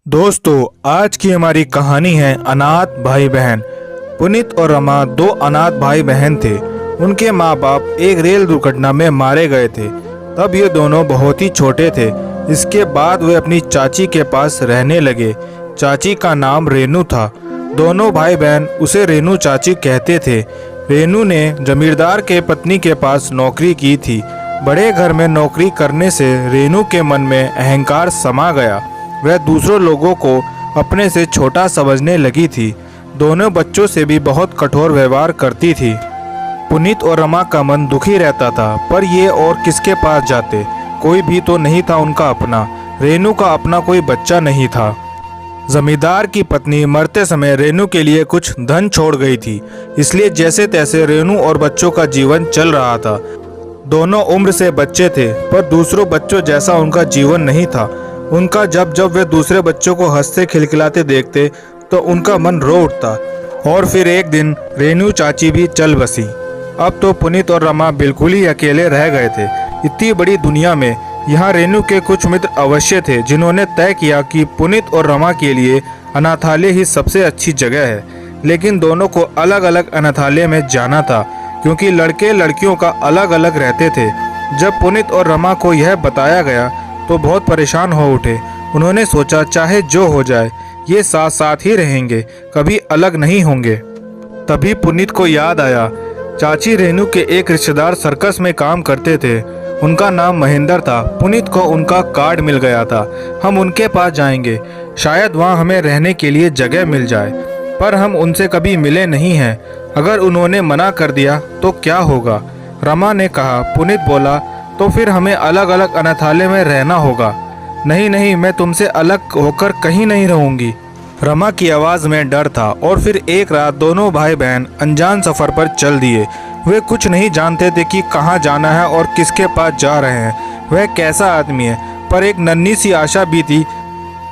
दोस्तों, आज की हमारी कहानी है अनाथ भाई बहन। पुनीत और रमा दो अनाथ भाई बहन थे। उनके माँ बाप एक रेल दुर्घटना में मारे गए थे। तब ये दोनों बहुत ही छोटे थे। इसके बाद वे अपनी चाची के पास रहने लगे। चाची का नाम रेनू था। दोनों भाई बहन उसे रेनू चाची कहते थे। रेनू ने जमींदार के पत्नी के पास नौकरी की थी। बड़े घर में नौकरी करने से रेनू के मन में अहंकार समा गया। वह दूसरों लोगों को अपने से छोटा समझने लगी थी। दोनों बच्चों से भी बहुत कठोर व्यवहार करती थी। पुनीत और रमा का मन दुखी रहता था, पर ये और किसके पास जाते। कोई भी तो नहीं था उनका अपना। रेनू का अपना कोई बच्चा नहीं था। जमींदार की पत्नी मरते समय रेनू के लिए कुछ धन छोड़ गई थी, इसलिए जैसे तैसे रेनू और बच्चों का जीवन चल रहा था। दोनों उम्र से बच्चे थे, पर दूसरों बच्चों जैसा उनका जीवन नहीं था। उनका जब जब वे दूसरे बच्चों को हंसते खिलखिलाते देखते तो उनका मन रो उठता। और फिर एक दिन रेनू चाची भी चल बसी। अब तो पुनीत और रमा बिल्कुल ही अकेले रह गए थे। इतनी बड़ी दुनिया में यहाँ रेनू के कुछ मित्र अवश्य थे, जिन्होंने तय किया कि पुनीत और रमा के लिए अनाथालय ही सबसे अच्छी जगह है। लेकिन दोनों को अलग अलग अनाथालय में जाना था, क्योंकि लड़के लड़कियों का अलग अलग रहते थे। जब पुनीत और रमा को यह बताया गया तो बहुत परेशान हो उठे। उन्होंने सोचा, चाहे जो हो जाए ये साथ साथ ही रहेंगे, कभी अलग नहीं होंगे। तभी पुनीत को याद आया, चाची रेनू के एक रिश्तेदार सर्कस में काम करते थे। उनका नाम महेंद्र था। पुनीत को उनका कार्ड मिल गया था। हम उनके पास जाएंगे, शायद वहाँ हमें रहने के लिए जगह मिल जाए। पर हम उनसे कभी मिले नहीं हैं। अगर उन्होंने मना कर दिया तो क्या होगा? रमा ने कहा। पुनीत बोला, तो फिर हमें अलग अलग अनाथालय में रहना होगा। नहीं नहीं, मैं तुमसे अलग होकर कहीं नहीं रहूंगी। रमा की आवाज़ में डर था। और फिर एक रात दोनों भाई बहन अनजान सफ़र पर चल दिए। वे कुछ नहीं जानते थे कि कहाँ जाना है और किसके पास जा रहे हैं, वह कैसा आदमी है। पर एक नन्ही सी आशा भी थी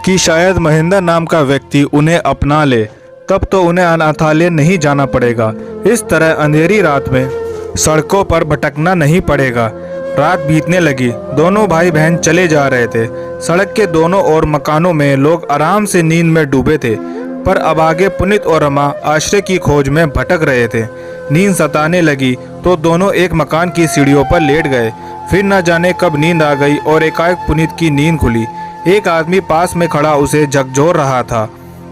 कि शायद महेंद्र नाम का व्यक्ति उन्हें अपना ले। तब तो उन्हें अनाथालय नहीं जाना पड़ेगा। इस तरह अंधेरी रात में सड़कों पर भटकना नहीं पड़ेगा। रात बीतने लगी। दोनों भाई बहन चले जा रहे थे। सड़क के दोनों ओर मकानों में लोग आराम से नींद में डूबे थे। पर अब आगे पुनीत और रमा आश्रय की खोज में भटक रहे थे। नींद सताने लगी तो दोनों एक मकान की सीढ़ियों पर लेट गए। फिर न जाने कब नींद आ गई और एकाएक पुनीत की नींद खुली। एक आदमी पास में खड़ा उसे झकझोर रहा था।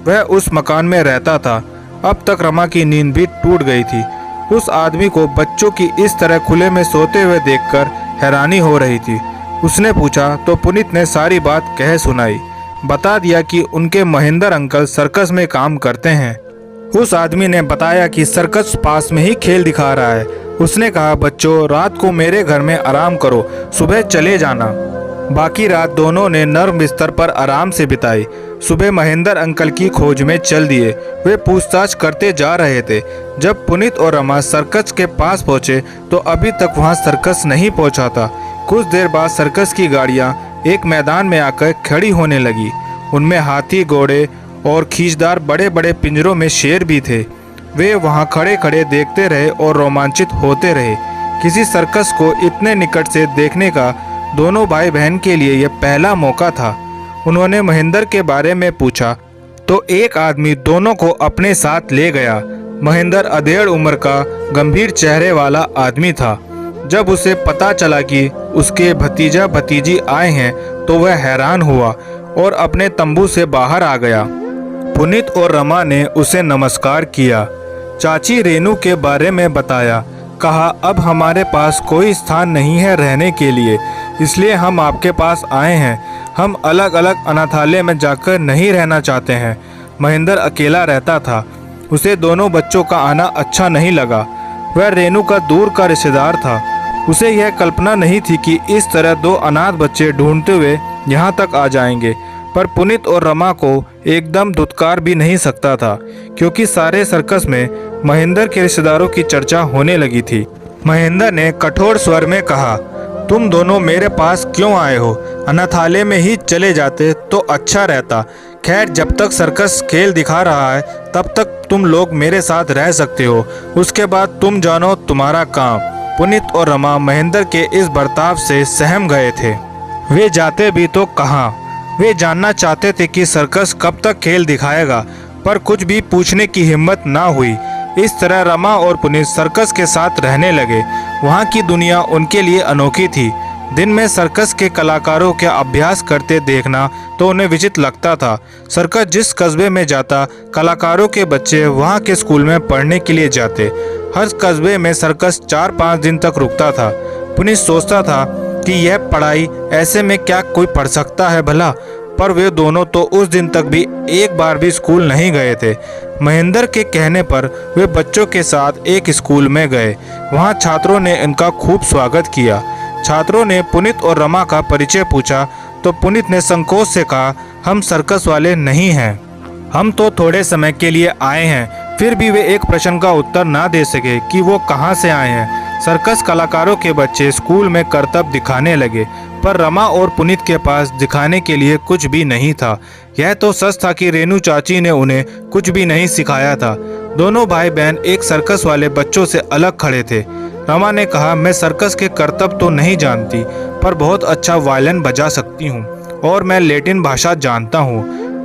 वह उस मकान में रहता था। अब तक रमा की नींद भी टूट गई थी। उस आदमी को बच्चों की इस तरह खुले में सोते हुए देखकर हैरानी हो रही थी। उसने पूछा तो पुनीत ने सारी बात कह सुनाई। बता दिया कि उनके महेंद्र अंकल सर्कस में काम करते हैं। उस आदमी ने बताया कि सर्कस पास में ही खेल दिखा रहा है। उसने कहा, बच्चों रात को मेरे घर में आराम करो, सुबह चले जाना। बाकी रात दोनों ने नर्म बिस्तर पर आराम से बिताई। सुबह महेंद्र अंकल की खोज में चल दिए। वे पूछताछ करते जा रहे थे। जब पुनीत और रमा सर्कस के पास पहुंचे तो अभी तक वहां सर्कस नहीं पहुंचा था। कुछ देर बाद सर्कस की गाड़ियां एक मैदान में आकर खड़ी होने लगी। उनमें हाथी, घोड़े और खींचदार बड़े बड़े पिंजरों में शेर भी थे। वे वहां खड़े खड़े देखते रहे और रोमांचित होते रहे। किसी सर्कस को इतने निकट से देखने का दोनों भाई बहन के लिए यह पहला मौका था। उन्होंने महेंद्र के बारे में पूछा तो एक आदमी दोनों को अपने साथ ले गया। महेंद्र अधेड़ उम्र का गंभीर चेहरे वाला आदमी था। जब उसे पता चला कि उसके भतीजा भतीजी आए हैं तो वह हैरान हुआ और अपने तंबू से बाहर आ गया। पुनीत और रमा ने उसे नमस्कार किया। चाची रेनू के बारे में बताया। कहा, अब हमारे पास कोई स्थान नहीं है रहने के लिए, इसलिए हम आपके पास आए हैं। हम अलग अलग अनाथालय में जाकर नहीं रहना चाहते हैं। महेंद्र अकेला रहता था। उसे दोनों बच्चों का आना अच्छा नहीं लगा। वह रेनू का दूर का रिश्तेदार था। उसे यह कल्पना नहीं थी कि इस तरह दो अनाथ बच्चे ढूंढते हुए यहाँ तक आ जाएंगे। पर पुनीत और रमा को एकदम धुतकार भी नहीं सकता था, क्योंकि सारे सर्कस में महेंद्र के रिश्तेदारों की चर्चा होने लगी थी। महेंद्र ने कठोर स्वर में कहा, तुम दोनों मेरे पास क्यों आए हो? अनाथालय में ही चले जाते तो अच्छा रहता। खैर, जब तक सर्कस खेल दिखा रहा है तब तक तुम लोग मेरे साथ रह सकते हो। उसके बाद तुम जानो तुम्हारा काम। पुनीत और रमा महेंद्र के इस बर्ताव से सहम गए थे। वे जाते भी तो कहाँ? वे जानना चाहते थे कि सर्कस कब तक खेल दिखाएगा, पर कुछ भी पूछने की हिम्मत ना हुई। इस तरह रमा और पुनीत सर्कस के साथ रहने लगे। वहाँ की दुनिया उनके लिए अनोखी थी। दिन में सर्कस के कलाकारों के अभ्यास करते देखना तो उन्हें विचित्र लगता था। सर्कस जिस कस्बे में जाता, कलाकारों के बच्चे वहाँ के स्कूल में पढ़ने के लिए जाते। हर कस्बे में सर्कस 4-5 दिन तक रुकता था। पुनीत सोचता था कि यह पढ़ाई ऐसे में क्या कोई पढ़ सकता है भला, पर वे दोनों तो उस दिन तक भी एक बार भी स्कूल नहीं गए थे। महेंद्र के कहने पर वे बच्चों के साथ एक स्कूल में गए। वहाँ छात्रों ने इनका खूब स्वागत किया। छात्रों ने पुनीत और रमा का परिचय पूछा तो पुनीत ने संकोच से कहा, हम सर्कस वाले नहीं हैं, हम तो थोड़े समय के लिए आए हैं। फिर भी वे एक प्रश्न का उत्तर ना दे सके कि वो कहाँ से आए हैं। सर्कस कलाकारों के बच्चे स्कूल में करतब दिखाने लगे, पर रमा और पुनीत के पास दिखाने के लिए कुछ भी नहीं था। यह तो सच था कि रेनू चाची ने उन्हें कुछ भी नहीं सिखाया था। दोनों भाई बहन एक सर्कस वाले बच्चों से अलग खड़े थे। रमा ने कहा, मैं सर्कस के करतब तो नहीं जानती, पर बहुत अच्छा वायलिन बजा सकती हूँ और मैं लैटिन भाषा जानता हूँ।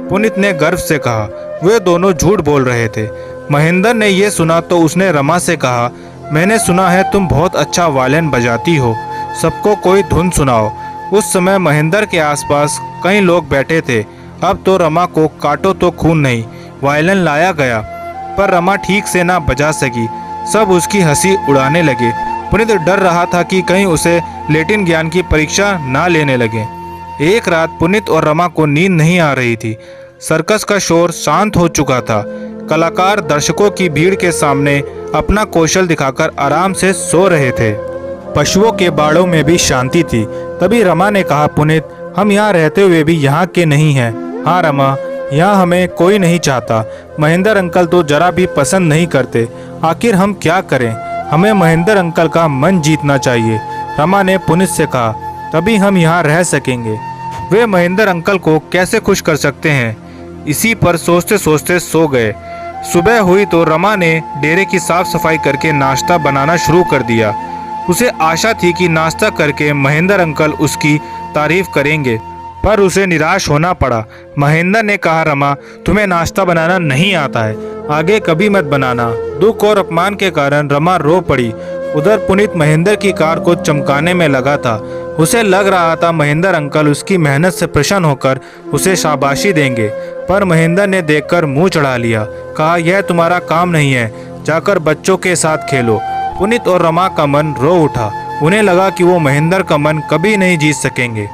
पुनीत ने गर्व से कहा। वे दोनों झूठ बोल रहे थे। महेंद्र ने यह सुना तो उसने रमा से कहा, मैंने सुना है तुम बहुत अच्छा वायलिन बजाती हो, सबको कोई धुन सुनाओ। उस समय महेंद्र के आसपास कई लोग बैठे थे। अब तो रमा को काटो तो खून नहीं, वायलिन लाया गया, पर रमा ठीक से ना बजा सकी। सब उसकी हंसी उड़ाने लगे। पुनीत डर रहा था कि कहीं उसे लैटिन ज्ञान की परीक्षा ना लेने लगे। एक रात पुनीत और रमा को नींद नहीं आ रही थी। सर्कस का शोर शांत हो चुका था। कलाकार दर्शकों की भीड़ के सामने अपना कौशल दिखाकर आराम से सो रहे थे। पशुओं के बाड़ों में भी शांति थी। तभी रमा ने कहा, पुनीत, हम यहाँ रहते हुए भी यहाँ के नहीं हैं। हाँ रमा, यहाँ हमें कोई नहीं चाहता। महेंद्र अंकल तो जरा भी पसंद नहीं करते। आखिर हम क्या करें? हमें महेंद्र अंकल का मन जीतना चाहिए, रमा ने पुनीत से कहा, तभी हम यहाँ रह सकेंगे। वे महेंद्र अंकल को कैसे खुश कर सकते हैं? इसी पर सोचते सोचते सो गए। सुबह हुई तो रमा ने डेरे की साफ सफाई करके नाश्ता बनाना शुरू कर दिया। उसे आशा थी कि नाश्ता करके महेंद्र अंकल उसकी तारीफ करेंगे, पर उसे निराश होना पड़ा। महेंद्र ने कहा, रमा, तुम्हें नाश्ता बनाना नहीं आता है, आगे कभी मत बनाना। दुख और अपमान के कारण रमा रो पड़ी। उधर पुनीत महेंद्र की कार को चमकाने में लगा था। उसे लग रहा था महेंद्र अंकल उसकी मेहनत से प्रसन्न होकर उसे शाबाशी देंगे, पर महेंद्र ने देखकर मुंह चढ़ा लिया। कहा, यह तुम्हारा काम नहीं है, जाकर बच्चों के साथ खेलो। पुनीत और रमा का मन रो उठा। उन्हें लगा कि वो महेंद्र का मन कभी नहीं जीत सकेंगे।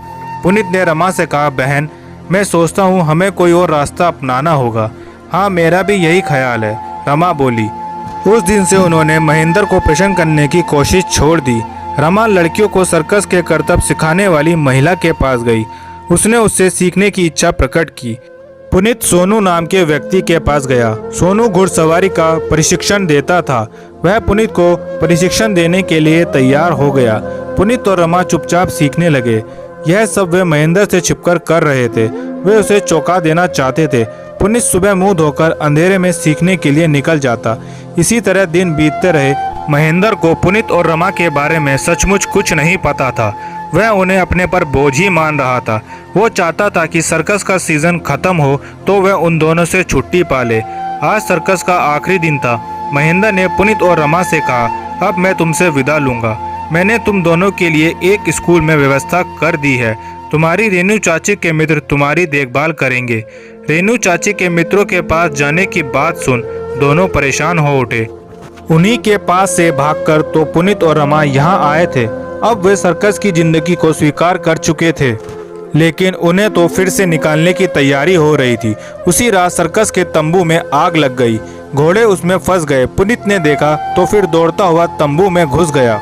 पुनीत ने रमा से कहा, बहन, मैं सोचता हूँ हमें कोई और रास्ता अपनाना होगा। हाँ, मेरा भी यही ख्याल है, रमा बोली। उस दिन से उन्होंने महेंद्र को प्रसन्न करने की कोशिश छोड़ दी। रमा लड़कियों को सर्कस के करतब सिखाने वाली महिला के पास गई। उसने उससे सीखने की इच्छा प्रकट की। पुनीत सोनू नाम के व्यक्ति के पास गया। सोनू घुड़सवारी का प्रशिक्षण देता था। वह पुनीत को प्रशिक्षण देने के लिए तैयार हो गया। पुनीत और रमा चुपचाप सीखने लगे। यह सब वे महेंद्र से छिपकर कर रहे थे। वे उसे चौंका देना चाहते थे। पुनीत सुबह मुंह धोकर अंधेरे में सीखने के लिए निकल जाता। इसी तरह दिन बीतते रहे। महेंद्र को पुनीत और रमा के बारे में सचमुच कुछ नहीं पता था। वह उन्हें अपने पर बोझ ही मान रहा था। वो चाहता था कि सर्कस का सीजन खत्म हो तो वह उन दोनों से छुट्टी पा ले। आज सर्कस का आखिरी दिन था। महेंद्र ने पुनीत और रमा से कहा, अब मैं तुमसे विदा लूंगा। मैंने तुम दोनों के लिए एक स्कूल में व्यवस्था कर दी है। तुम्हारी रेनू चाची के मित्र तुम्हारी देखभाल करेंगे। रेनू चाची के मित्रों के पास जाने की बात सुन दोनों परेशान हो उठे। उन्हीं के पास से भागकर तो पुनीत और रमा यहाँ आए थे। अब वे सर्कस की जिंदगी को स्वीकार कर चुके थे, लेकिन उन्हें तो फिर से निकालने की तैयारी हो रही थी। उसी रात सर्कस के तंबू में आग लग गई। घोड़े उसमें फंस गए। पुनीत ने देखा तो फिर दौड़ता हुआ तंबू में घुस गया।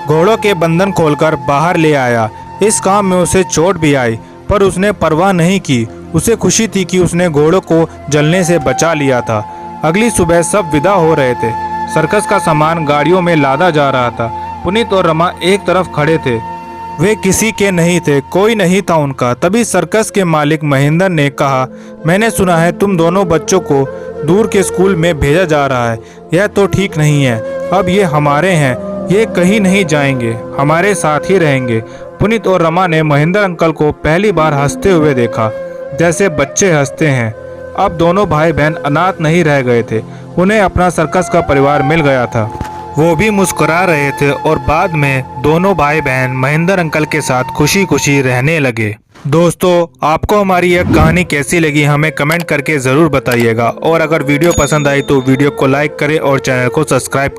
घोड़ों के बंधन खोलकर बाहर ले आया। इस काम में उसे चोट भी आई, पर उसने परवाह नहीं की। उसे खुशी थी कि उसने घोड़ों को जलने से बचा लिया था। अगली सुबह सब विदा हो रहे थे। सर्कस का सामान गाड़ियों में लादा जा रहा था। पुनीत और रमा एक तरफ खड़े थे। वे किसी के नहीं थे, कोई नहीं था उनका। तभी सर्कस के मालिक महेंद्र ने कहा, मैंने सुना है तुम दोनों बच्चों को दूर के स्कूल में भेजा जा रहा है। यह तो ठीक नहीं है। अब ये हमारे हैं, ये कहीं नहीं जाएंगे, हमारे साथ ही रहेंगे। पुनीत और रमा ने महेंद्र अंकल को पहली बार हंसते हुए देखा, जैसे बच्चे हंसते हैं। अब दोनों भाई बहन अनाथ नहीं रह गए थे, उन्हें अपना सर्कस का परिवार मिल गया था। वो भी मुस्कुरा रहे थे और बाद में दोनों भाई बहन महेंद्र अंकल के साथ खुशी खुशी रहने लगे। दोस्तों, आपको हमारी यह कहानी कैसी लगी हमें कमेंट करके ज़रूर बताइएगा, और अगर वीडियो पसंद आई तो वीडियो को लाइक करें और चैनल को सब्सक्राइब